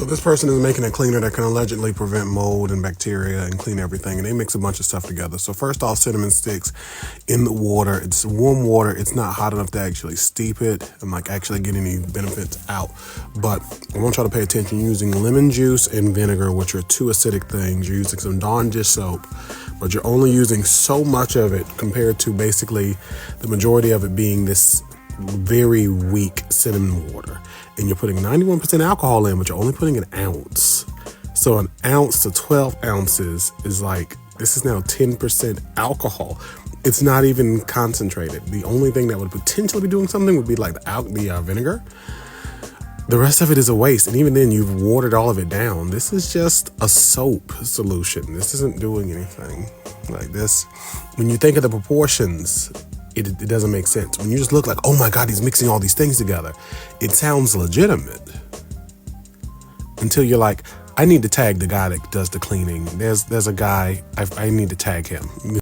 So this person is making a cleaner that can allegedly prevent mold and bacteria and clean everything, and they mix a bunch of stuff together. So first off, cinnamon sticks in the water. It's warm water. It's not hot enough to actually steep it and like actually get any benefits out. But I want y'all to pay attention. You're using lemon juice and vinegar, which are two acidic things. You're using some Dawn dish soap, but you're only using so much of it compared to basically the majority of it being this very weak cinnamon water. And you're putting 91% alcohol in, but you're only putting an ounce. So an ounce to 12 ounces is like, this is now 10% alcohol. It's not even concentrated. The only thing that would potentially be doing something would be like the vinegar. The rest of it is a waste. And even then, you've watered all of it down. This is just a soap solution. This isn't doing anything like this. When you think of the proportions, it doesn't make sense. When you just look like, oh my God, he's mixing all these things together, it sounds legitimate. Until you're like, I need to tag the guy that does the cleaning. There's a guy, I need to tag him.